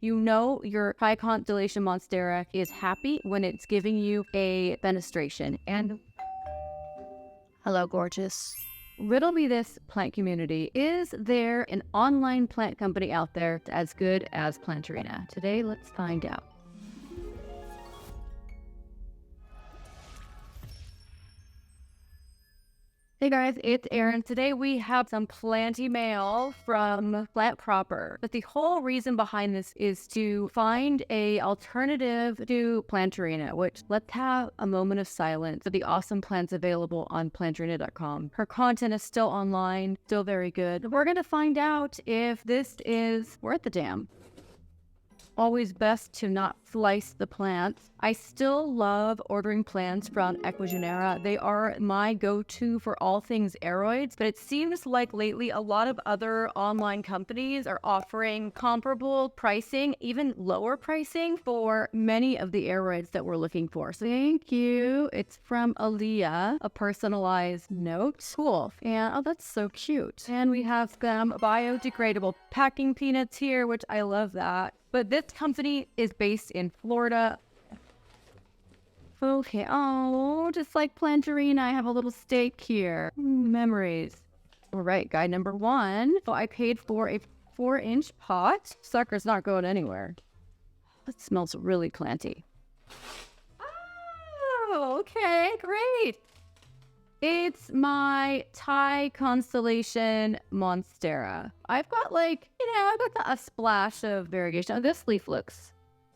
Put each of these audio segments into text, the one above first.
You know your Thai Constellation Monstera is happy when it's giving you a fenestration. And hello, gorgeous. Riddle me this, plant community. Is there an online plant company out there as good as Planterina? Today, let's find out. Hey guys, it's Erin. Today we have some planty mail from Plant Proper. But the whole reason behind this is to find a alternative to Planterina, which let's have a moment of silence for the awesome plants available on planterina.com. Her content is still online, still very good. We're gonna find out if this is worth the damn. Always best to not slice the plants. I still love ordering plants from Equigenera. They are my go-to for all things aeroids, but it seems like lately a lot of other online companies are offering comparable pricing, even lower pricing for many of the aeroids that we're looking for. So thank you. It's from Aaliyah, a personalized note. Cool. And oh, that's so cute. And we have some biodegradable packing peanuts here, which I love that. But this company is based in Florida. Okay, oh, just like Planterina, I have a little stake here. Memories. All right, guide number 1. So I paid for a 4-inch pot. Sucker's not going anywhere. It smells really planty. Oh, okay, great. It's my Thai Constellation Monstera. I've got I've got a splash of variegation. Oh, this leaf looks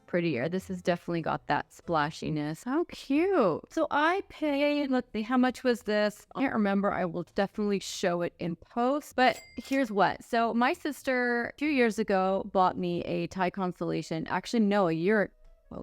prettier. This has definitely got that splashiness. How cute. So I paid, let's see, how much was this? I can't remember. I will definitely show it in post. But here's what. So my sister, a few years ago, bought me a Thai Constellation. Actually, no, a year a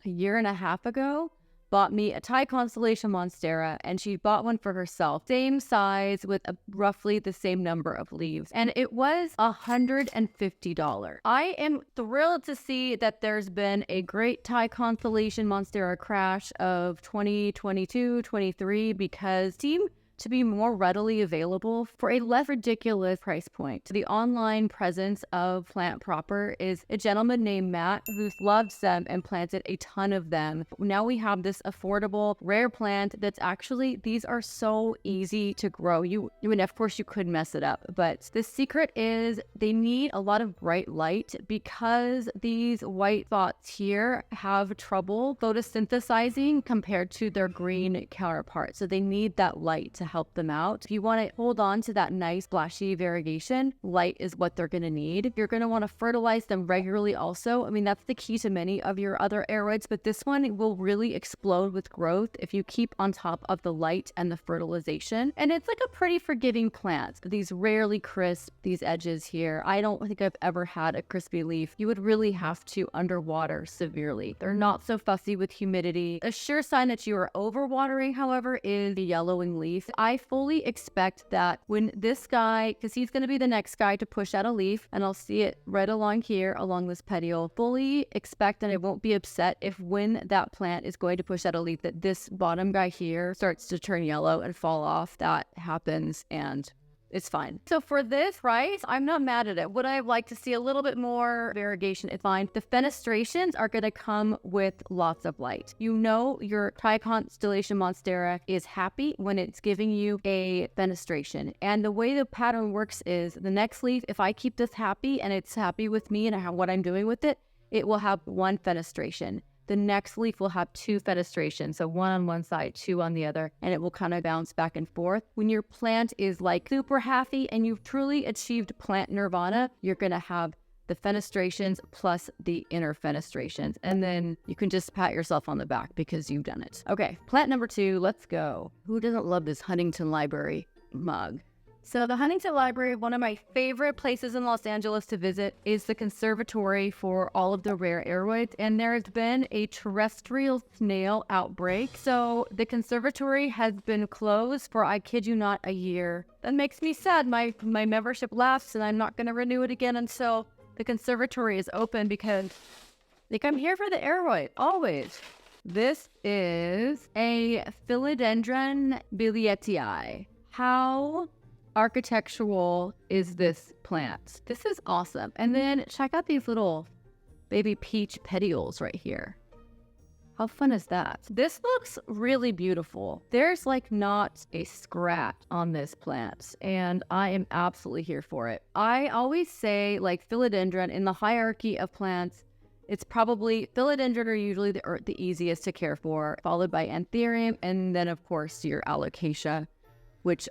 year and a half ago. Bought me a Thai Constellation Monstera, and she bought one for herself. Same size with roughly the same number of leaves. And it was $150. I am thrilled to see that there's been a great Thai Constellation Monstera crash of 2022-23 because seem to be more readily available for a less ridiculous price point. The online presence of Plant Proper is a gentleman named Matt who loves them and planted a ton of them. Now we have this affordable, rare plant that's actually, these are so easy to grow. I mean, of course you could mess it up, but the secret is they need a lot of bright light because these white spots here have trouble photosynthesizing compared to their green counterparts. So they need that light to help them out. If you want to hold on to that nice splashy variegation, light is what they're going to need. You're going to want to fertilize them regularly also. I mean, that's the key to many of your other aeroids, but this one will really explode with growth if you keep on top of the light and the fertilization. And it's like a pretty forgiving plant. These rarely crisp, these edges here. I don't think I've ever had a crispy leaf. You would really have to underwater severely. They're not so fussy with humidity. A sure sign that you are overwatering, however, is the yellowing leaf. I fully expect that when this guy, because he's going to be the next guy to push out a leaf, and I'll see it right along here, along this petiole, fully expect, and I won't be upset if when that plant is going to push out a leaf, that this bottom guy here starts to turn yellow and fall off. That happens, and it's fine. So for this price, I'm not mad at it. Would I like to see a little bit more variegation? It's fine. The fenestrations are going to come with lots of light. You know your Thai Constellation Monstera is happy when it's giving you a fenestration. And the way the pattern works is the next leaf, if I keep this happy and it's happy with me and what I'm doing with it, it will have 1 fenestration. The next leaf will have 2 fenestrations, so 1 on one side, 2 on the other, and it will kind of bounce back and forth. When your plant is like super happy and you've truly achieved plant nirvana, you're going to have the fenestrations plus the inner fenestrations, and then you can just pat yourself on the back because you've done it. Okay, plant number 2, let's go. Who doesn't love this Huntington Library mug? So the Huntington Library, one of my favorite places in Los Angeles to visit, is the conservatory for all of the rare aeroids. And there has been a terrestrial snail outbreak. So the conservatory has been closed for, I kid you not, a year. That makes me sad. My membership lapsed and I'm not going to renew it again until the conservatory is open because I'm here for the aeroid, always. This is a Philodendron Billietiae. How architectural is this plant? This is awesome. And then check out these little baby peach petioles right here. How fun is that? This looks really beautiful. There's like not a scratch on this plant, and I am absolutely here for it. I always say, like, philodendron in the hierarchy of plants, it's probably philodendron are usually the easiest to care for, followed by anthurium, and then of course your alocasia, which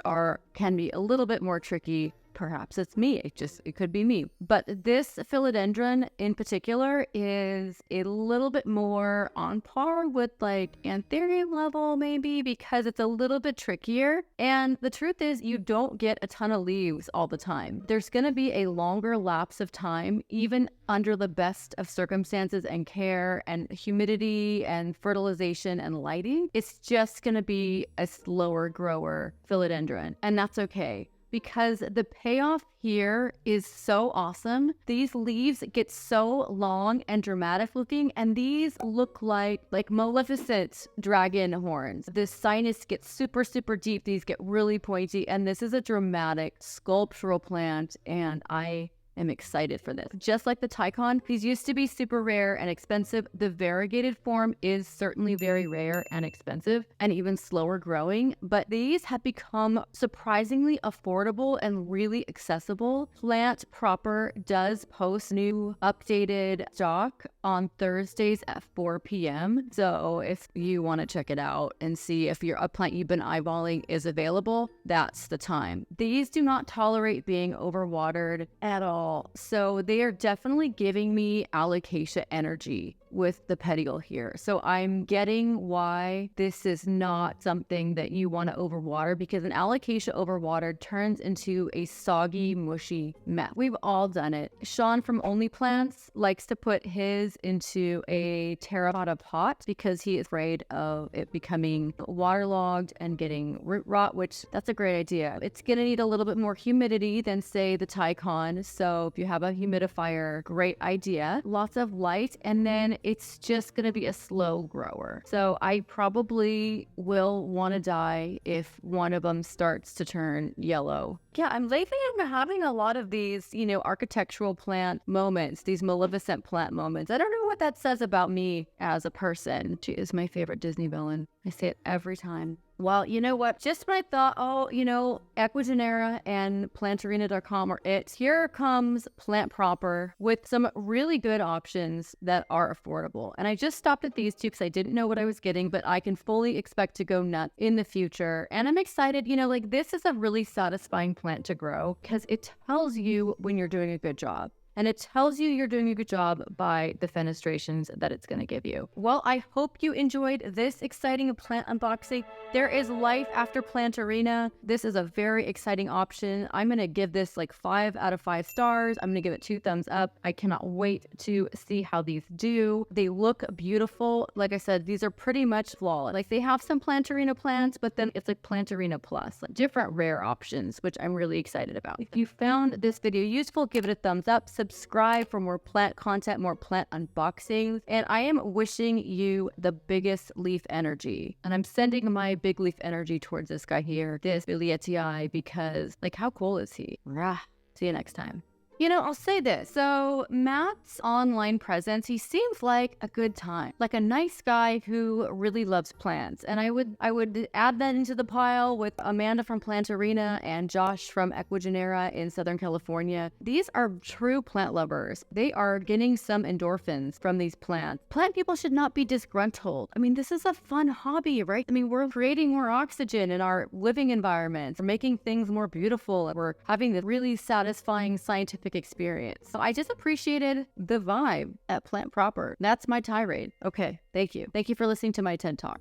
can be a little bit more tricky. Perhaps it's me. It could be me. But this philodendron in particular is a little bit more on par with like anthurium level maybe, because it's a little bit trickier. And the truth is you don't get a ton of leaves all the time. There's going to be a longer lapse of time, even under the best of circumstances and care and humidity and fertilization and lighting. It's just going to be a slower grower philodendron, and that's okay, because the payoff here is so awesome. These leaves get so long and dramatic looking, and these look like maleficent dragon horns. The sinus gets super, super deep. These get really pointy, and this is a dramatic sculptural plant, and I am excited for this. Just like the Thai Con, these used to be super rare and expensive. The variegated form is certainly very rare and expensive and even slower growing, but these have become surprisingly affordable and really accessible. Plant Proper does post new updated stock on Thursdays at 4 p.m. So if you want to check it out and see if a plant you've been eyeballing is available, that's the time. These do not tolerate being overwatered at all. So they are definitely giving me alocasia energy with the petiole here. So I'm getting why this is not something that you want to overwater, because an alocasia overwatered turns into a soggy, mushy mess. We've all done it. Sean from Only Plants likes to put his into a terracotta pot because he is afraid of it becoming waterlogged and getting root rot, which that's a great idea. It's going to need a little bit more humidity than say the Thai Con. So if you have a humidifier, great idea. Lots of light, and then it's just going to be a slow grower. So I probably will want to die if one of them starts to turn yellow. Yeah, I'm having a lot of these, architectural plant moments, these maleficent plant moments. I don't know what that says about me as a person. She is my favorite Disney villain. I say it every time. Well, you know what? Just when I thought, Equigenera and Planterina.com are it, here comes Plant Proper with some really good options that are affordable. And I just stopped at these two because I didn't know what I was getting, but I can fully expect to go nuts in the future. And I'm excited, this is a really satisfying plant to grow because it tells you when you're doing a good job. And it tells you you're doing a good job by the fenestrations that it's going to give you. Well, I hope you enjoyed this exciting plant unboxing. There is life after Planterina. This is a very exciting option. I'm going to give this like 5 out of 5 stars. I'm going to give it 2 thumbs up. I cannot wait to see how these do. They look beautiful. Like I said, these are pretty much flawless. Like they have some Planterina plants, but then it's like Planterina plus, like different rare options, which I'm really excited about. If you found this video useful, give it a thumbs up. Subscribe for more plant content, more plant unboxings, and I am wishing you the biggest leaf energy. And I'm sending my big leaf energy towards this guy here, this Billietiae, because how cool is he? Rah. See you next time. I'll say this. So Matt's online presence, he seems like a good time, like a nice guy who really loves plants. And I would add that into the pile with Amanda from Planterina and Josh from Equigenera in Southern California. These are true plant lovers. They are getting some endorphins from these plants. Plant people should not be disgruntled. This is a fun hobby, right? We're creating more oxygen in our living environments. We're making things more beautiful. We're having this really satisfying scientific experience. So I just appreciated the vibe at Plant Proper. That's my tirade. Okay, thank you. Thank you for listening to my TED Talk.